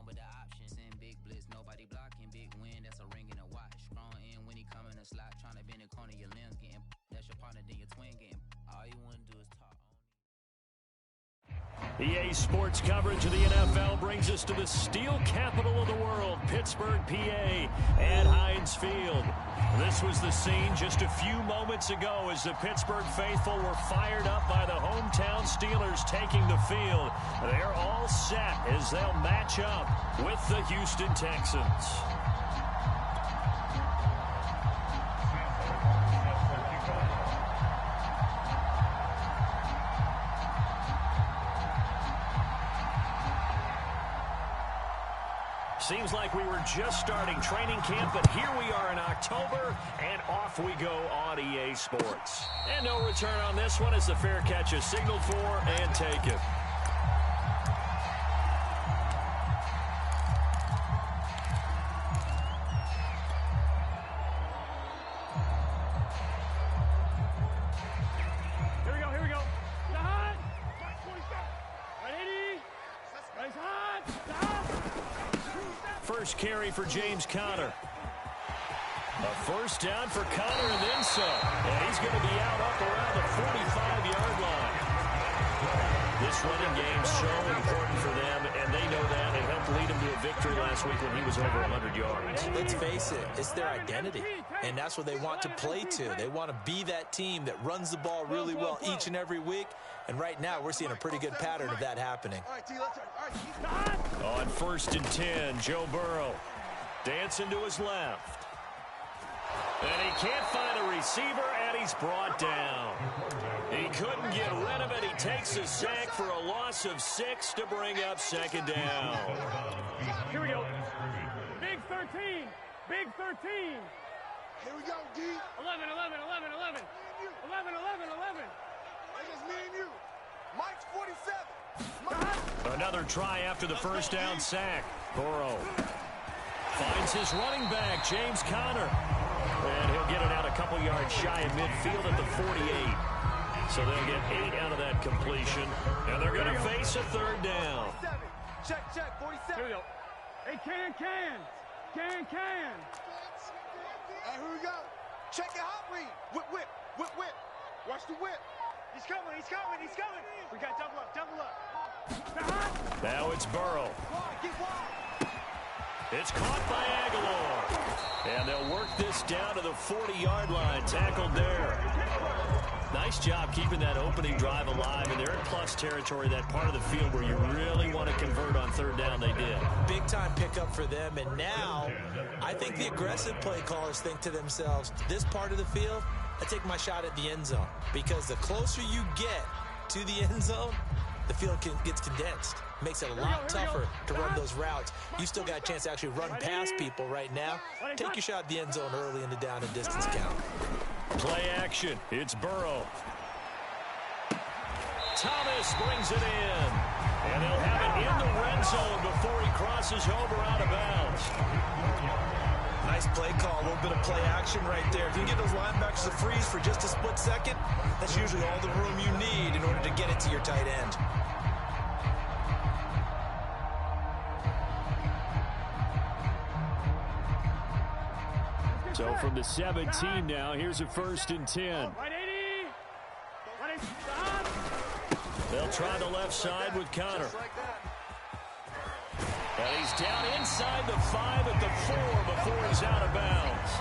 with the options and big blitz, nobody blocking, big win, that's a ring and a watch. Strong in when he come in the slot, trying to bend the corner, your limbs getting that's your partner, then your twin getting all you want to do is talk. EA Sports coverage of the NFL brings us to the steel capital of the world, Pittsburgh, PA, at Heinz Field. This was the scene just a few moments ago as the Pittsburgh faithful were fired up by the hometown Steelers taking the field. They're all set as they'll match up with the Houston Texans. Seems like we were just starting training camp, but here we are in October, and off we go on EA Sports. And no return on this one as the fair catch is signaled for and taken. Here we go. The hot. Ready? Race hot. The hot. First carry for James Conner. A first down for Conner and then some. And he's going to be out up around the 45-yard line. This running game's so important for them, and they know that. It helped lead him to a victory last week when he was over 100 yards. Let's face it, it's their identity, and that's what they want to play to. They want to be that team that runs the ball really well each and every week, and right now we're seeing a pretty good pattern of that happening. On 1st and 10, Joe Burrow dancing to his left. And he can't find a receiver, and he's brought down. He couldn't get rid of it. He takes a sack for a loss of 6 to bring up 2nd down. Here we go. Big 13. Big 13. Here we go, D. 11. 11. That's just me and you. Mike's 47. Another try after the first down sack. Burrow finds his running back, James Conner. And he'll get it out a couple yards shy of midfield at the 48. So they'll get 8 out of that completion. And they're going to face a 3rd down. Check, 47. Here we go. Hey, can. Hey, here we go. Check your hot read. Whip. Watch the whip. He's coming. We got double up. Now it's Burrow. Get wide. It's caught by Aguilar. And they'll work this down to the 40-yard line. Tackled there. Nice job keeping that opening drive alive. And they're in plus territory, that part of the field where you really want to convert on 3rd down. They did. Big-time pickup for them. And now I think the aggressive play callers think to themselves, this part of the field, I take my shot at the end zone. Because the closer you get to the end zone, the field gets condensed. Makes it a lot tougher to run those routes. You still got a chance to actually run past people right now. Take your shot at the end zone early in the down and distance count. Play action. It's Burrow. Thomas brings it in. And they'll have it in the red zone before he crosses over out of bounds. Nice play call, a little bit of play action right there. If you can get those linebackers to freeze for just a split second, that's usually all the room you need in order to get it to your tight end. So from the 17 now, here's a 1st and 10. They'll try the left side with Conner. And he's down inside the 5 at the 4 before he's out of bounds.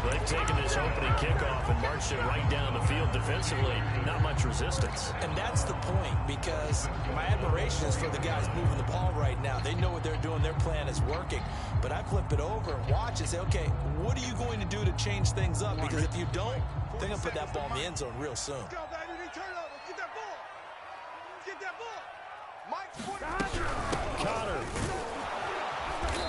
They've taken this opening kickoff and marched it right down the field defensively. Not much resistance. And that's the point, because my admiration is for the guys moving the ball right now. They know what they're doing. Their plan is working. But I flip it over and watch and say, okay, what are you going to do to change things up? Because if you don't, they're going to put that ball in the end zone real soon. Let's go, baby. Turnover. Get that ball. Mike's 47. Conner.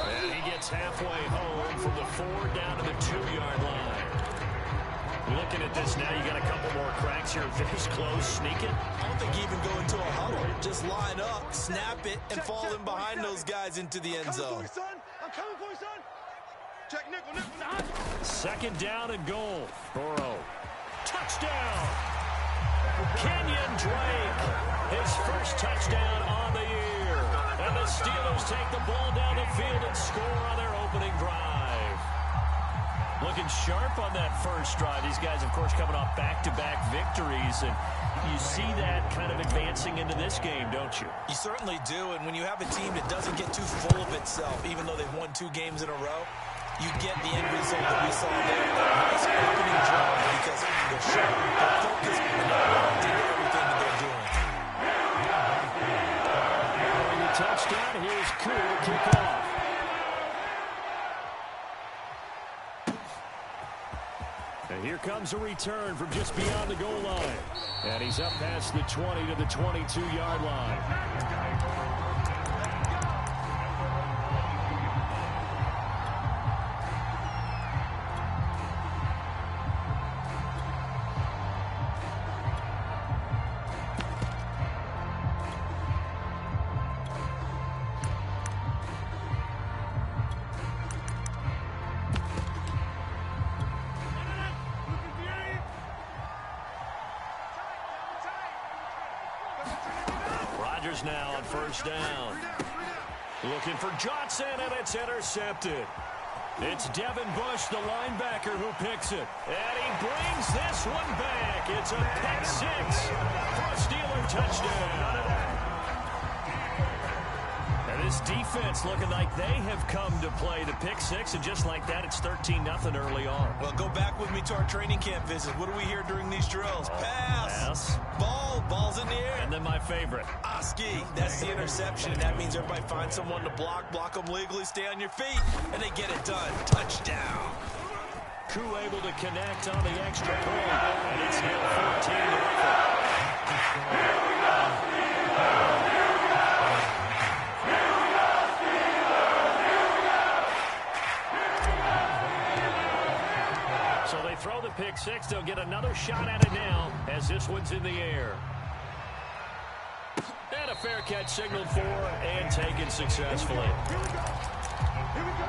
And he gets halfway home from the 4 down to the 2-yard line. Looking at this now, you got a couple more cracks here. Very close, sneaking. I don't think you even go into a huddle. Just line up, snap it, and fall in behind those guys into the end zone. I'm coming for you, son. Check nickel. 2nd down and goal. Burrow. Touchdown. Kenyon Drake. His first touchdown on the year. And the Steelers Steelers take the ball down the field and score on their opening drive. Looking sharp on that first drive. These guys, of course, coming off back-to-back victories, and you see that kind of advancing into this game, don't you? You certainly do, and when you have a team that doesn't get too full of itself, even though they've won 2 games in a row, you get the end result that we saw there, that nice opening drive, because they're sharp, they're focused, and they're locked into everything that they're doing. And the touchdown, here's Koo to kick off. And here comes a return from just beyond the goal line. And he's up past the 20 to the 22-yard line. Rodgers now on first down. Looking for Johnson, and it's intercepted. It's Devin Bush, the linebacker, who picks it. And he brings this one back. It's a pick 6 for a Steeler touchdown. And this defense looking like they have come to play the pick 6, and just like that, it's 13-0 early on. Well, go back with me to our training camp visit. What do we hear during these drills? Pass. Ball's in the air. And then my favorite. Oski, that's the interception. That means everybody finds someone to block them legally, stay on your feet, and they get it done. Touchdown. Koo able to connect on the extra point, and it's now 14-0. So they throw the pick 6. They'll get another shot at it now as this one's in the air. And a fair catch signaled for and taken successfully. Here we go. Here we go.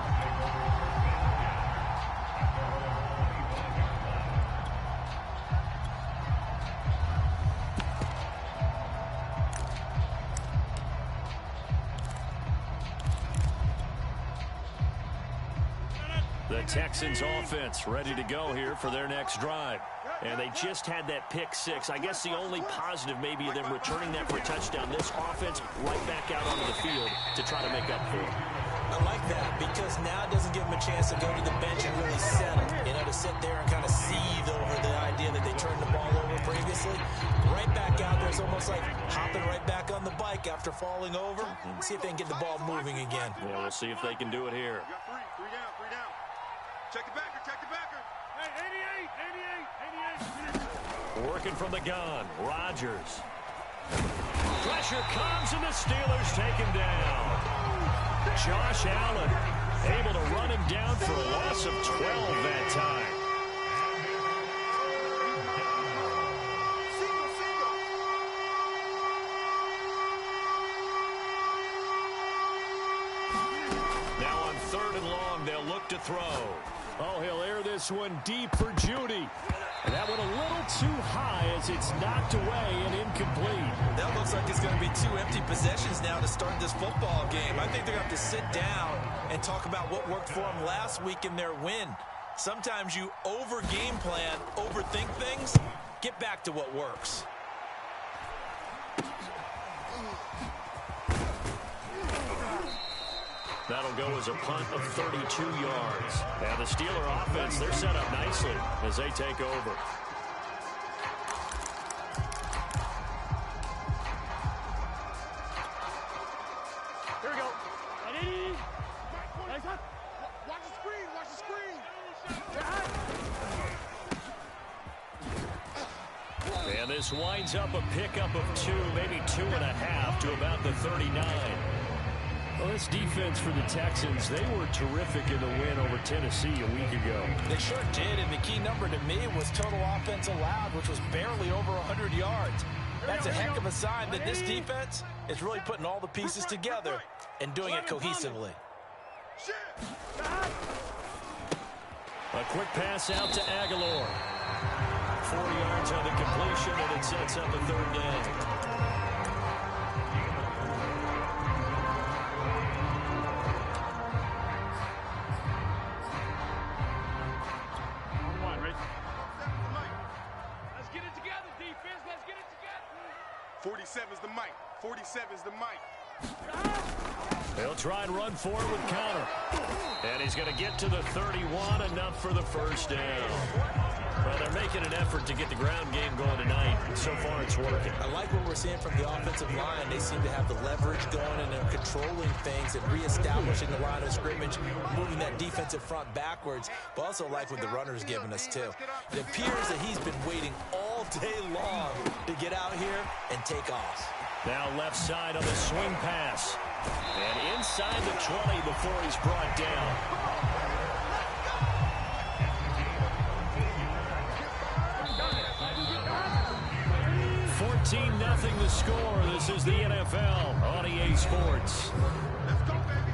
The Texans offense ready to go here for their next drive. And they just had that pick 6. I guess the only positive maybe of them returning that for a touchdown. This offense right back out onto the field to try to make up for it. I like that because now it doesn't give them a chance to go to the bench and really settle. You know, to sit there and kind of seethe over the idea that they turned the ball over previously. Right back out there. It's almost like hopping right back on the bike after falling over. And see if they can get the ball moving again. Yeah, we'll see if they can do it here. You got three down. Check the backer. Hey, 88. Working from the gun, Rodgers. Pressure comes, and the Steelers take him down. Josh Allen able to run him down for a loss of 12 that time. Now on 3rd and long, they'll look to throw. Oh, he'll air this one deep for Judy. And that one a little too high as it's knocked away and incomplete. That looks like it's going to be 2 empty possessions now to start this football game. I think they're going to have to sit down and talk about what worked for them last week in their win. Sometimes you over-game plan, overthink things. Get back to what works. That'll go as a punt of 32 yards. Now the Steeler offense, they're set up nicely as they take over. Here we go. Nice up. Watch the screen. And this winds up a pickup of 2, maybe 2.5 to about the 39. Well, this defense for the Texans, they were terrific in the win over Tennessee a week ago. They sure did, and the key number to me was total offense allowed, which was barely over 100 yards. That's a heck of a sign that this defense is really putting all the pieces together and doing it cohesively. A quick pass out to Aguilar. 40 yards on the completion, and it sets up a 3rd down. 47's the mic. 47's the mic. He'll try and run forward with counter. And he's going to get to the 31, enough for the first down. Well, they're making an effort to get the ground game going tonight. So far, it's working. I like what we're seeing from the offensive line. They seem to have the leverage going, and they're controlling things and reestablishing the line of scrimmage, moving that defensive front backwards, but also like what the runner's giving us, too. It appears that he's been waiting all day long to get out here and take off. Now left side on the swing pass. And inside the 20 before he's brought down. Nothing the score. This is the NFL on EA Sports. Let's go, baby.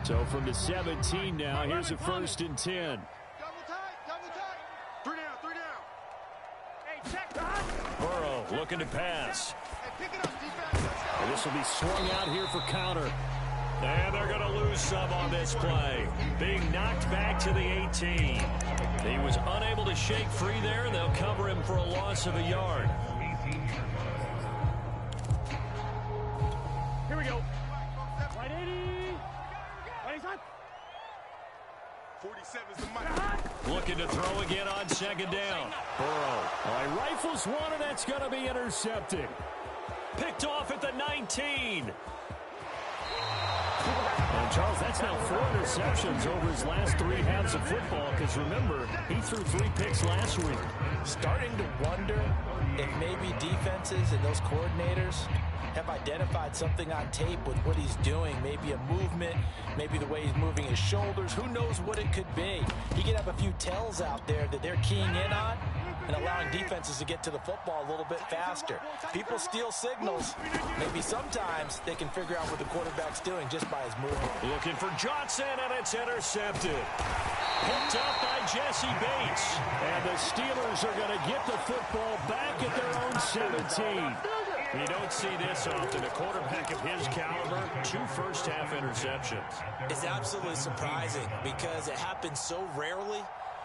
So from the 17 now, here's a 1st and 10. Double tight. 3 down. Hey, check that. Burrow looking to pass. Hey, pick it up, defense. And this will be swung out here for counter. And they're going to lose some on this play. Being knocked back to the 18. He was unable to shake free there, and they'll cover him for a loss of a yard. Here we go. Right 80. Right side. 47's the mic. Looking to throw again on 2nd down. Burrow. All right, rifles one, and that's going to be intercepted. Picked off at the 19. And Charles, that's now 4 interceptions over his last 3 halves of football, because remember, he threw 3 picks last week. Starting to wonder if maybe defenses and those coordinators have identified something on tape with what he's doing. Maybe a movement, maybe the way he's moving his shoulders. Who knows what it could be? He could have a few tells out there that they're keying in on and allowing defenses to get to the football a little bit faster. People steal signals. Maybe sometimes they can figure out what the quarterback's doing just by his movement. Looking for Johnson, and it's intercepted. Picked up by Jesse Bates. And the Steelers are going to get the football back at their own 17. You don't see this often. A quarterback of his caliber, 2 first-half interceptions. It's absolutely surprising because it happens so rarely.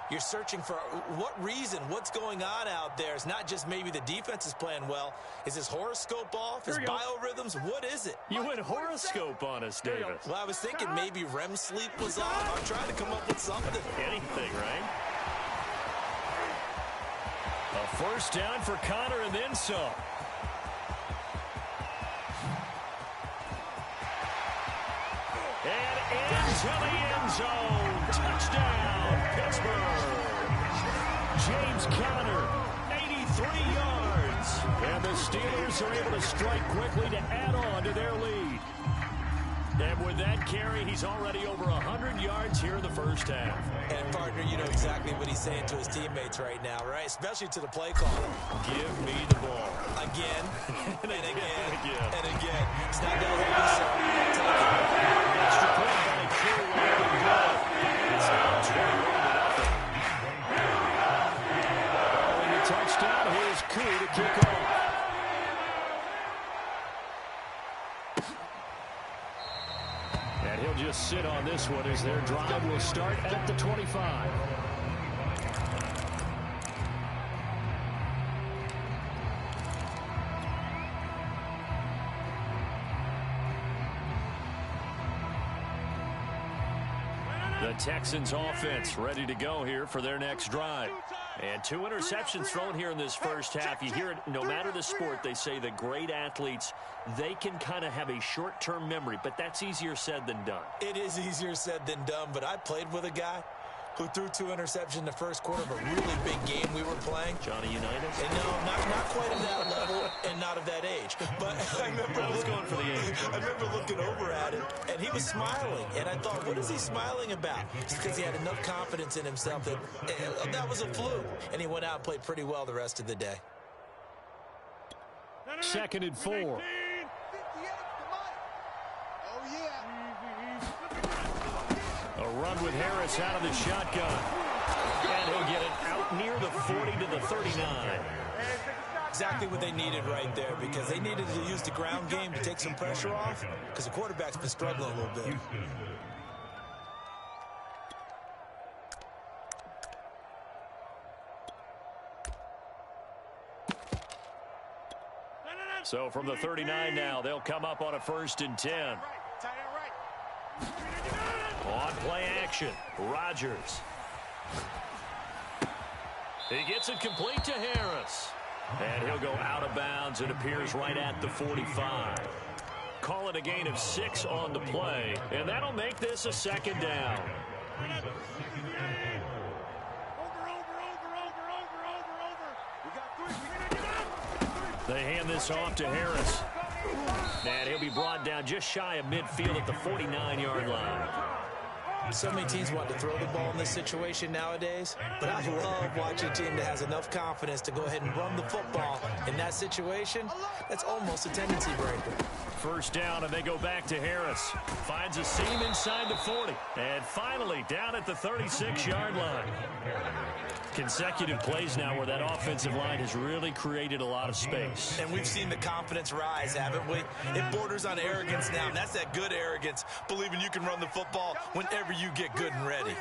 You're searching for what reason, what's going on out there. It's not just maybe the defense is playing well. Is his horoscope off? His biorhythms? What is it? You went horoscope on us, Davis. Well, I was thinking maybe REM sleep was off. I'm trying to come up with something. Anything, right? A 1st down for Connor and then some. And into the end zone. Touchdown, Pittsburgh. James Conner, 83 yards. And the Steelers are able to strike quickly to add on to their lead. And with that carry, he's already over 100 yards here in the first half. And, partner, you know exactly what he's saying to his teammates right now, right? Especially to the play caller. Give me the ball. Again, and again, again. and again. It's not that heavy, so take it. Extra point by Drew. It's now 21-0. The touchdown. Here's Koo to kick off. And he'll just sit on this one as their drive will start at the 25. The Texans offense ready to go here for their next drive. And 2 interceptions thrown here in this first half. You hear it, no matter the sport, they say that great athletes, they can kind of have a short-term memory, but that's easier said than done. It is easier said than done, but I played with a guy who threw 2 interceptions in the first quarter of a really big game we were playing. Johnny Unitas? And no, not quite at that level and not of that age. But I remember going for the age. I remember looking over at him, and he was smiling. And I thought, what is he smiling about? It's because he had enough confidence in himself that that was a fluke. And he went out and played pretty well the rest of the day. 2nd and 4. 58's the mic. Oh, yeah. A run with Harris out of the shotgun. And he'll get it out near the 40 to the 39. Exactly what they needed right there, because they needed to use the ground game to take some pressure off, because the quarterback's been struggling a little bit. So from the 39 now, they'll come up on a 1st and 10. On play action, Rodgers. He gets it complete to Harris. And he'll go out of bounds. It appears right at the 45. Call it a gain of 6 on the play, and that'll make this a 2nd down. They hand this off to Harris. And he'll be brought down just shy of midfield at the 49-yard line. So many teams want to throw the ball in this situation nowadays, but I love watching a team that has enough confidence to go ahead and run the football. In that situation, that's almost a tendency breaker. 1st down, and they go back to Harris. Finds a seam inside the 40. And finally, down at the 36-yard line. Consecutive plays now where that offensive line has really created a lot of space. And we've seen the confidence rise, haven't we? It borders on arrogance now, and that's that good arrogance, believing you can run the football whenever you get good and ready.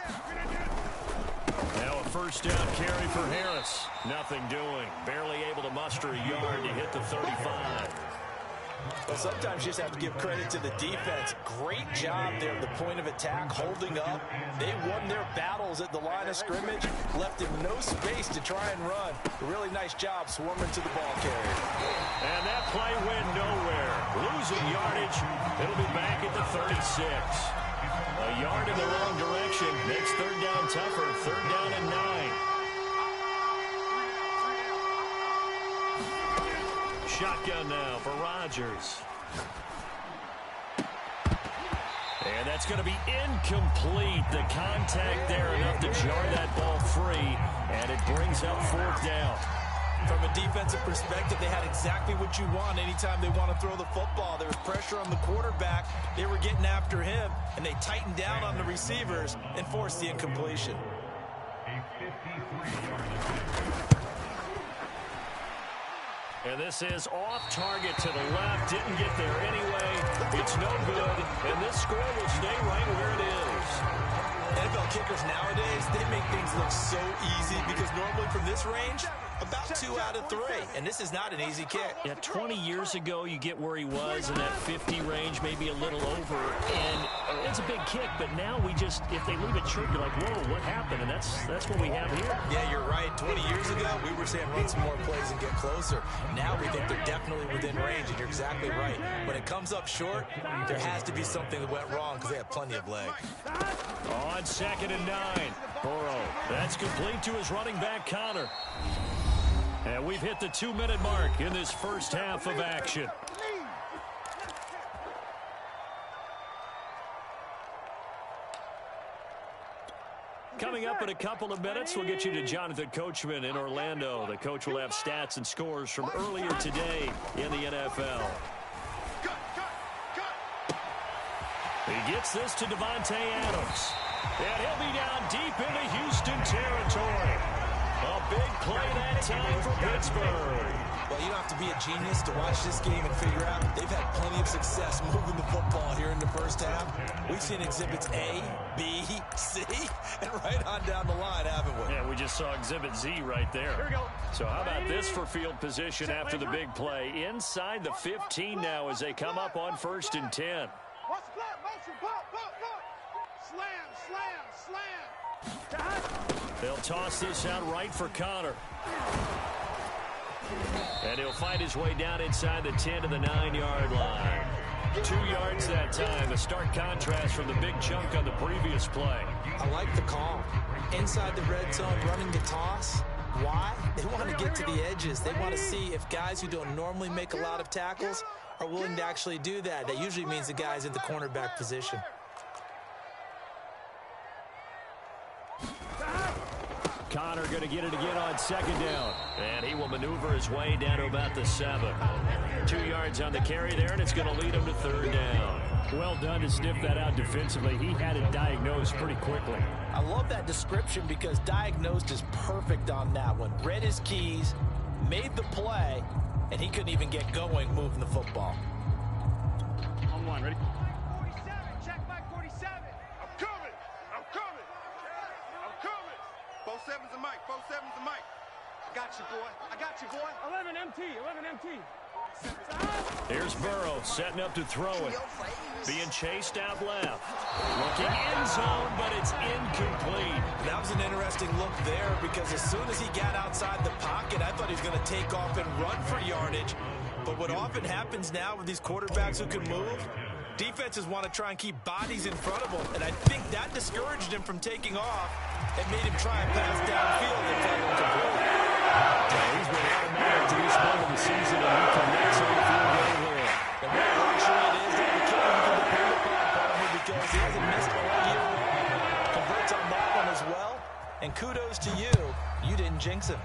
Now a 1st down carry for Harris. Nothing doing. Barely able to muster a yard to hit the 35. Well, sometimes you just have to give credit to the defense. Great job there at the point of attack, holding up. They won their battles at the line of scrimmage, left him no space to try and run. A really nice job swarming to the ball carrier. And that play went nowhere. Losing yardage. It'll be back at the 36. A yard in the wrong direction makes 3rd down tougher. 3rd down and 9. Shotgun now for Rodgers. And that's going to be incomplete. The contact there enough to jar that ball free, and it brings up 4th down. From a defensive perspective, they had exactly what you want anytime they want to throw the football. There was pressure on the quarterback. They were getting after him, and they tightened down on the receivers and forced the incompletion. And this is off target to the left. Didn't get there anyway. It's no good. And this score will stay right where it is. NFL kickers nowadays, they make things look so easy because normally from this range, about 2 out of 3. And this is not an easy kick. Yeah, 20 years ago, you get where he was in that 50 range, maybe a little over. And it's a big kick, but now we just, if they leave it short, you're like, whoa, what happened? And that's what we have here. Yeah, you're right. 20 years ago, we were saying run some more plays and get closer. Now we think they're definitely within range, and you're exactly right. When it comes up short, there has to be something that went wrong because they have plenty of leg. On 2nd and 9, Burrow. That's complete to his running back, Connor. And we've hit the 2-minute mark in this first half of action. Coming up in a couple of minutes, we'll get you to Jonathan Coachman in Orlando. The coach will have stats and scores from earlier today in the NFL. He gets this to Devontae Adams. And he'll be down deep into Houston territory. A big play that time for Pittsburgh. Well, you don't have to be a genius to watch this game and figure out they've had plenty of success moving the football here in the first half. We've seen exhibits A, B, C, and right on down the line, haven't we? Yeah, we just saw exhibit Z right there. Here we go. So how about this for field position after the big play? Inside the 15 now as they come up on 1st and 10. Watch the clock, motion, pop, pop, pop. Slam, slam, slam. They'll toss this out right for Connor. And he'll fight his way down inside the 10 to the 9-yard line. 2 yards that time. A stark contrast from the big chunk on the previous play. I like the call. Inside the red zone, running the toss. Why? They want to get to the edges. They want to see if guys who don't normally make a lot of tackles are willing to actually do that. That usually means the guy's in the cornerback position. Connor going to get it again on 2nd down. And he will maneuver his way down to about the 7. 2 yards on the carry there, and it's going to lead him to 3rd down. Well done to sniff that out defensively. He had it diagnosed pretty quickly. I love that description because diagnosed is perfect on that one. Read his keys, made the play, and he couldn't even get going moving the football. On 1, ready? 47, check my 47. I'm coming. I'm coming. I'm coming. 47's a mic. 47's a mic. I got you, boy. I got you, boy. 11 MT, 11 MT. Here's Burrow setting up to throw it. Being chased out left. Looking end zone, but it's incomplete. That was an interesting look there because as soon as he got outside the pocket, I thought he was going to take off and run for yardage. But what often happens now with these quarterbacks who can move, defenses want to try and keep bodies in front of them, and I think that discouraged him from taking off and made him try and pass downfield and fall incomplete. He's been automatic to this point of the season, and he connects on the field goal here. And what a luxury it is to have a kid you can depend upon, probably, because he hasn't missed all year long. Converts on that one as well, and kudos to you. You didn't jinx him.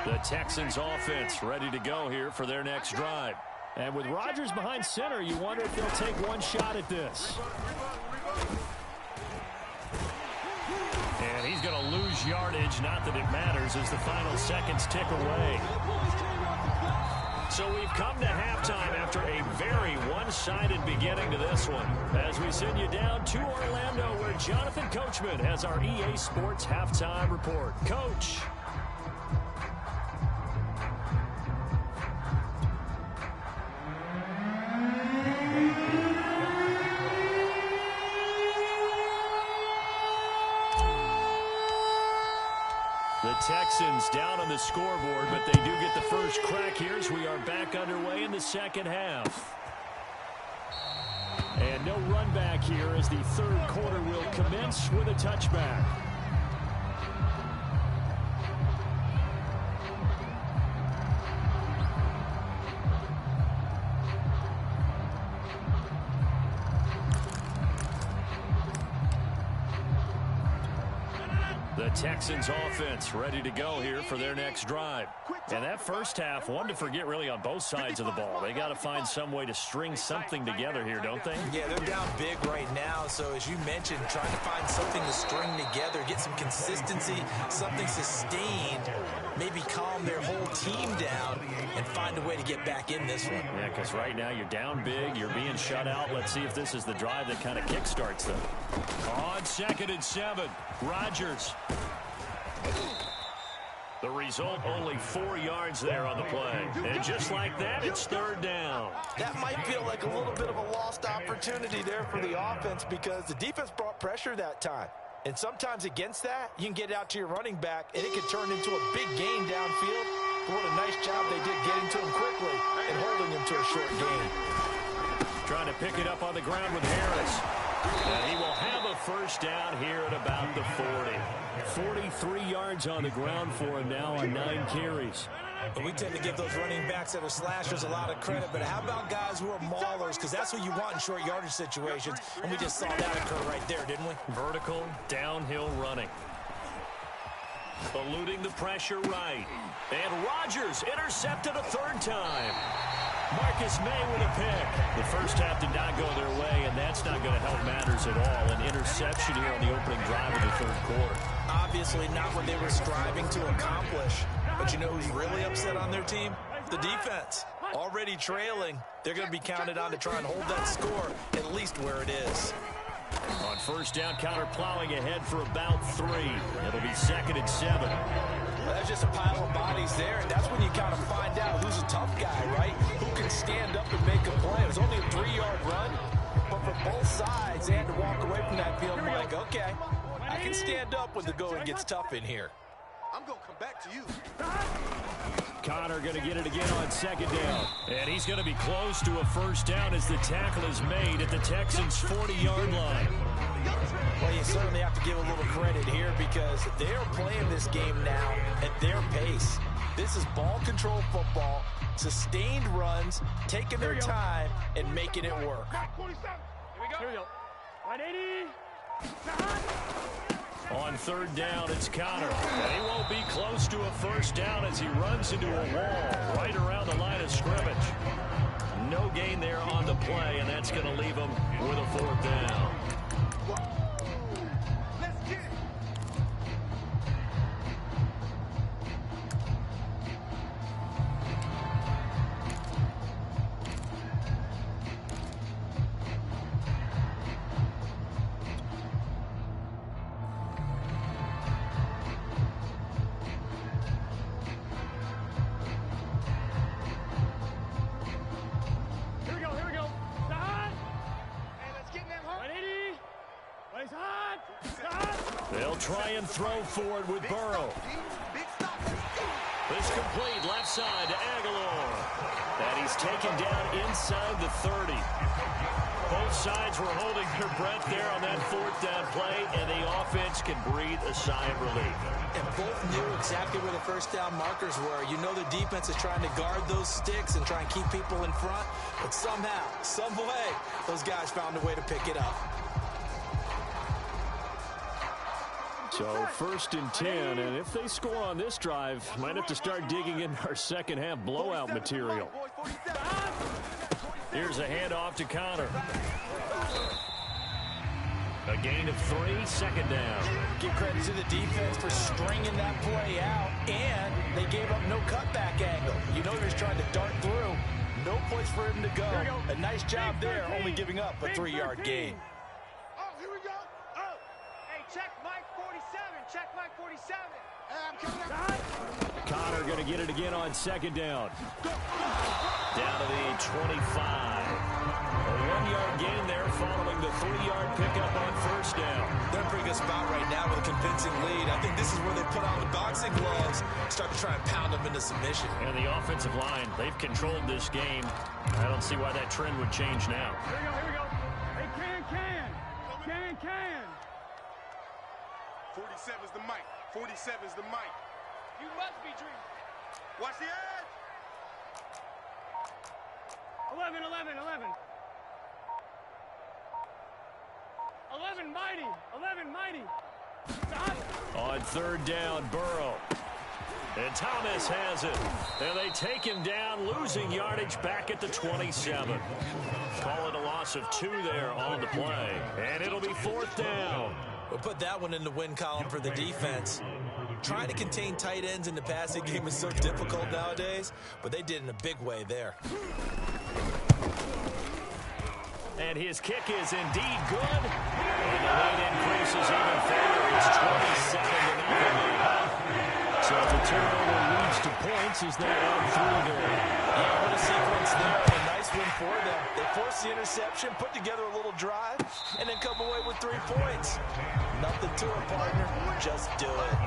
The Texans offense ready to go here for their next drive. And with Rodgers behind center, you wonder if they'll take one shot at this. And he's going to lose yardage, not that it matters, as the final seconds tick away. So we've come to halftime after a very one-sided beginning to this one. As we send you down to Orlando, where Jonathan Coachman has our EA Sports halftime report. Coach. The Texans down on the scoreboard, but they do get the first crack here as we are back underway in the second half. And no run back here as the third quarter will commence with a touchback. The Texans offense ready to go here for their next drive. And that first half, one to forget really on both sides of the ball. They got to find some way to string something together here, don't they? Yeah, they're down big right now. So as you mentioned, trying to find something to string together, get some consistency, something sustained, maybe calm their whole team down and find a way to get back in this one. Yeah, because right now you're down big, you're being shut out. Let's see if this is the drive that kind of kickstarts them. On 2nd and 7, Rodgers. The result, only 4 yards there on the play. And just like that, it's third down. That might feel like a little bit of a lost opportunity there for the offense because the defense brought pressure that time. And sometimes against that, you can get it out to your running back, and it can turn into a big gain downfield. But what a nice job they did getting to him quickly and holding him to a short gain. Trying to pick it up on the ground with Harris. And he will have a first down here at about the 40. 43 yards on the ground for him now on 9 carries. And we tend to give those running backs that are slashers a lot of credit, but how about guys who are maulers? Because that's what you want in short yardage situations, and we just saw that occur right there, didn't we? Vertical, downhill running. Eluding the pressure right. And Rodgers intercepted a third time. Marcus May with a pick. The first half did not go their way, and that's not going to help matters at all. An interception here on the opening drive of the third quarter. Obviously not what they were striving to accomplish. But you know who's really upset on their team? The defense. Already trailing. They're going to be counted on to try and hold that score at least where it is. On first down, Connor plowing ahead for about 3. It'll be 2nd and 7. Well, that's just a pile of bodies there, and that's when you kind of find out who's a tough guy, right? Who can stand up and make a play. It was only a 3-yard run, but for both sides, they had to walk away from that field like, okay, I can stand up when the going gets tough in here. I'm going to come back to you. Connor going to get it again on 2nd down. And he's going to be close to a first down as the tackle is made at the Texans' 40-yard line. Well, you certainly have to give a little credit here because they're playing this game now at their pace. This is ball control football, sustained runs, taking their time, and making it work. Here we go. 180. On 3rd down, it's Connor. And he won't be close to a first down as he runs into a wall right around the line of scrimmage. No gain there on the play, and that's going to leave him with a 4th down. Let's get it. They'll try and throw for it with Burrow. It's complete left side to Aguilar. And he's taken down inside the 30. Both sides were holding their breath there on that fourth down play, and the offense can breathe a sigh of relief. And both knew exactly where the first down markers were. You know the defense is trying to guard those sticks and try and keep people in front, but somehow, some way, those guys found a way to pick it up. So 1st and 10, and if they score on this drive, might have to start digging in our second half blowout material. Here's a handoff to Connor. A gain of 3, 2nd down. Give credit to the defense for stringing that play out, and they gave up no cutback angle. You know they're just trying to dart through. No place for him to go. A nice job there, only giving up a 3-yard gain. Oh, here we go. Oh. Hey, check Mike 47. Check Mike 47. Hey, I'm coming up. Connor going to get it again on 2nd down. Down to the 25. A 1-yard gain there following the 3-yard pickup on 1st down. They're in a pretty good spot right now with a convincing lead. I think this is where they put on the boxing gloves, start to try and pound them into submission. And the offensive line, they've controlled this game. I don't see why that trend would change now. Here we go. Hey, can. 47's the mic. 47's the mic. You must be dreaming. Watch the edge. 11. 11 mighty. Stop. On 3rd down, Burrow. And Thomas has it. And they take him down, losing yardage back at the 27. Call it a loss of 2 there on the play. And it'll be 4th down. We'll put that one in the win column for the defense. Trying to contain tight ends in the passing game is so difficult nowadays, but they did in a big way there. And his kick is indeed good. And the lead increases even further. It's 27-0. So the turnover leads to points as they add 3 there. Yeah, what a sequence there. A nice win for them. They forced the interception, put together a little drive, and then come away with 3 points. Nothing to it, partner. Just do it.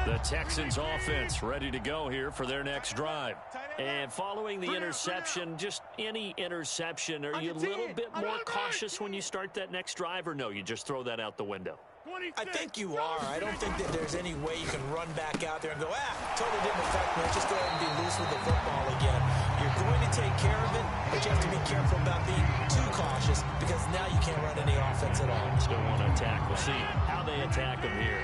The Texans offense ready to go here for their next drive. And following the interception, just any interception, are you a little bit more cautious when you start that next drive, or no, you just throw that out the window? I think you are. I don't think that there's any way you can run back out there and go, totally didn't affect me. Just go ahead and be loose with the football again. You're going to take care of it, but you have to be careful about being too cautious because now you can't run any offense at all. Still want to attack. We'll see how they attack them here.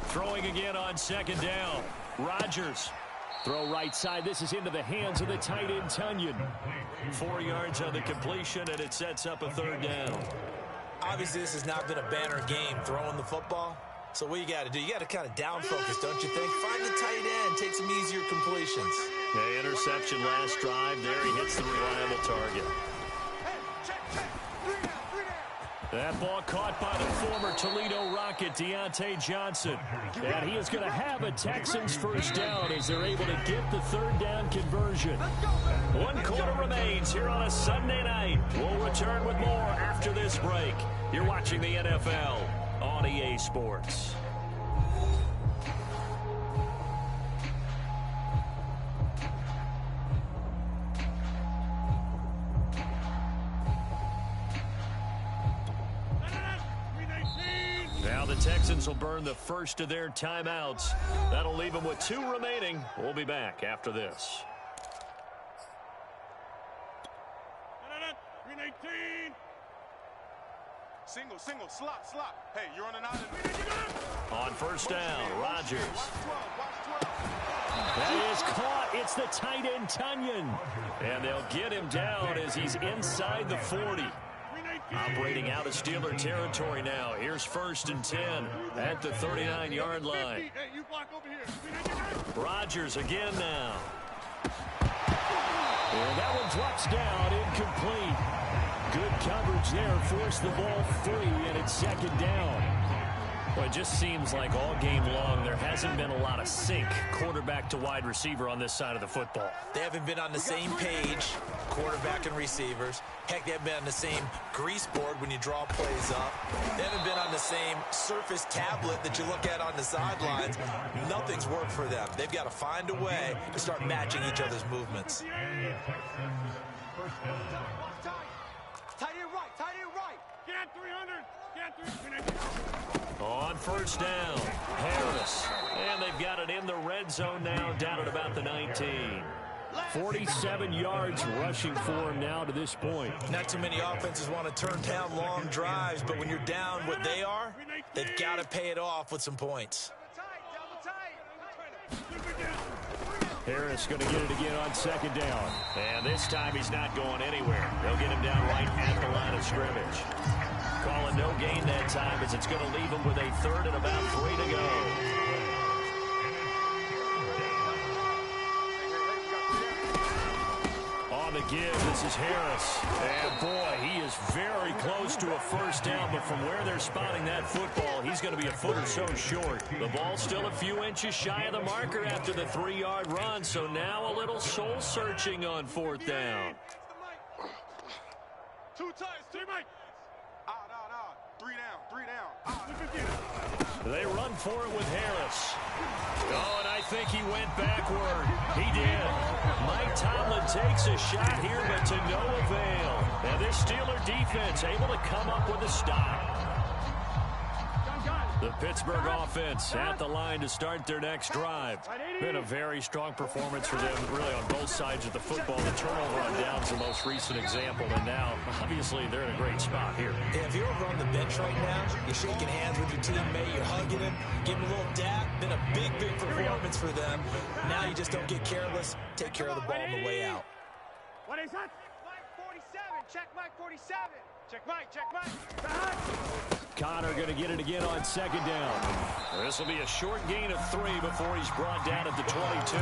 Throwing again on 2nd down. Rodgers. Throw right side. This is into the hands of the tight end, Tonyan. 4 yards on the completion, and it sets up a 3rd down. Obviously, this has not been a banner game throwing the football. So what you got to do, you got to kind of down focus, don't you think? Find the tight end, take some easier completions. The interception last drive. There he hits the reliable target. That ball caught by the former Toledo Rocket, Deontay Johnson. And he is going to have a Texans first down as they're able to get the 3rd down conversion. 1 quarter remains here on a Sunday night. We'll return with more after this break. You're watching the NFL on EA Sports. Now the Texans will burn the first of their timeouts. That'll leave them with 2 remaining. We'll be back after this. 319. Single, slot. Hey, you're on an island. On 1st down, Rodgers. That is caught. It's the tight end, Tonyan. And they'll get him down as he's inside the 40. Operating out of Steeler territory now. Here's 1st and 10 at the 39-yard line. Hey, you block over here. Rodgers again now. And that one drops down, incomplete. Good coverage there, forced the ball free, and it's 2nd down. Well, it just seems like all game long there hasn't been a lot of sync quarterback to wide receiver on this side of the football. They haven't been on the same page, quarterback and receivers. Heck, they haven't been on the same grease board when you draw plays up. They haven't been on the same surface tablet that you look at on the sidelines. Nothing's worked for them. They've got to find a way to start matching each other's movements. Tight end right. Get 300. Get 300. On first down, Harris. And they've got it in the red zone now, down at about the 19. 47 yards rushing for him now to this point. Not too many offenses want to turn down long drives, but when you're down what they are, they've got to pay it off with some points. Harris going to get it again on second down. And this time he's not going anywhere. They'll get him down right at the line of scrimmage. Calling no gain that time as it's going to leave him with a third and about 3 to go. On the give, this is Harris. And boy, he is very close to a first down, but from where they're spotting that football, he's going to be a foot or so short. The ball's still a few inches shy of the marker after the 3-yard run, so now a little soul-searching on fourth down. 2 times, 3 Mike. Three down. They run for it with Harris. Oh, and I think he went backward. He did. Mike Tomlin takes a shot here, but to no avail. And this Steeler defense able to come up with a stop. The Pittsburgh offense at the line to start their next drive. Been a very strong performance for them, really, on both sides of the football. The turnover on downs the most recent example, and now, obviously, they're in a great spot here. Yeah, if you're over on the bench right now, you're shaking hands with your teammate, you're hugging him, giving him a little dap. Been a big, big performance for them. Now you just don't get careless. Take care of the ball on the way out. What is that? Mike 47. Check Mike 47. Check Mike. Connor going to get it again on second down. This will be a short gain of 3 before he's brought down at the 22.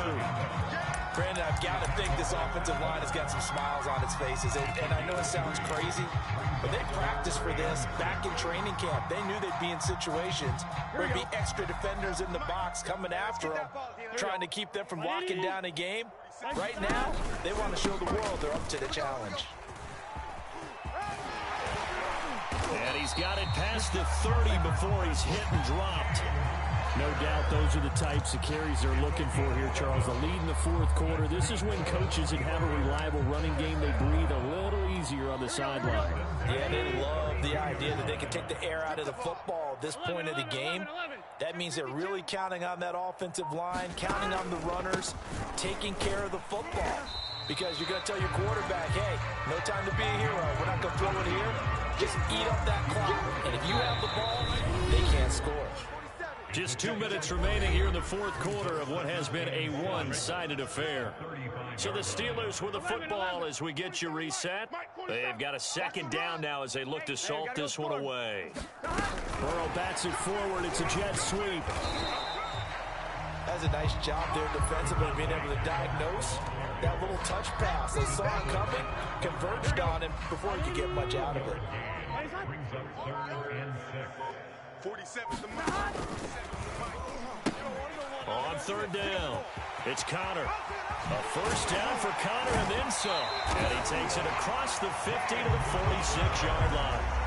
Brandon, I've got to think this offensive line has got some smiles on its faces. And I know it sounds crazy, but they practiced for this back in training camp. They knew they'd be in situations where there'd be extra defenders in the box coming after them, trying to keep them from locking down a game. Right now, they want to show the world they're up to the challenge. And he's got it past the 30 before he's hit and dropped. No doubt those are the types of carries they're looking for here, Charles. The lead in the fourth quarter. This is when coaches that have a reliable running game, they breathe a little easier on the sideline. Yeah, they love the idea that they can take the air out of the football at this point of the game. That means they're really counting on that offensive line, counting on the runners, taking care of the football. Because you're going to tell your quarterback, hey, no time to be a hero. We're not going to throw it here. Just eat up that clock. And if you have the ball, they can't score. Just 2 minutes remaining here in the fourth quarter of what has been a one-sided affair. So the Steelers with the football as we get you reset. They've got a second down now as they look to salt this one away. Burrow bats it forward. It's a jet sweep. That's a nice job there defensively, being able to diagnose that little touch pass. They saw it coming, converged on him before he could get much out of it. 47. On third down, it's Connor. A first down for Connor and then some. And he takes it across the 50 to the 46-yard line.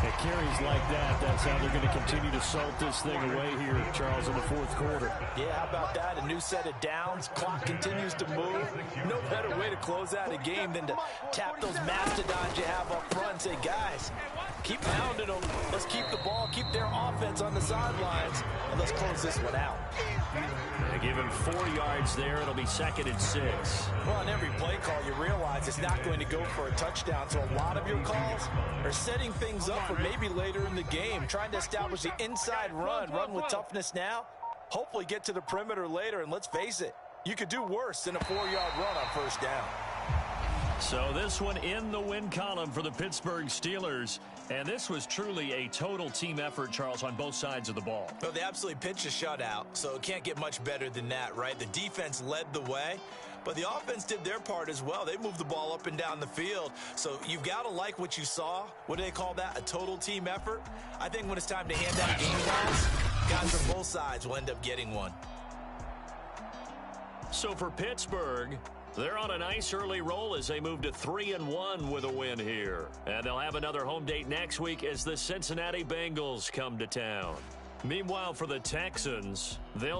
At carries like that, that's how they're going to continue to salt this thing away here, Charles, in the fourth quarter. Yeah, how about that? A new set of downs. Clock continues to move. No better way to close out a game than to tap those mastodons you have up front and say, guys, keep pounding them. Let's keep the ball, keep their offense on the sidelines, and let's close this one out. They give him 4 yards there. It'll be 2nd and 6. Well, on every play call, you realize it's not going to go for a touchdown, so a lot of your calls are setting things up for maybe later in the game, trying to establish the inside run with toughness now, hopefully get to the perimeter later, and let's face it, you could do worse than a 4-yard run on first down. So this one in the win column for the Pittsburgh Steelers. And this was truly a total team effort, Charles, on both sides of the ball. Well, they absolutely pitched a shutout, so it can't get much better than that, right? The defense led the way, but the offense did their part as well. They moved the ball up and down the field. So you've got to like what you saw. What do they call that? A total team effort? I think when it's time to hand out game balls, guys from both sides will end up getting one. So for Pittsburgh, they're on a nice early roll as they move to 3-1 with a win here. And they'll have another home date next week as the Cincinnati Bengals come to town. Meanwhile, for the Texans, they'll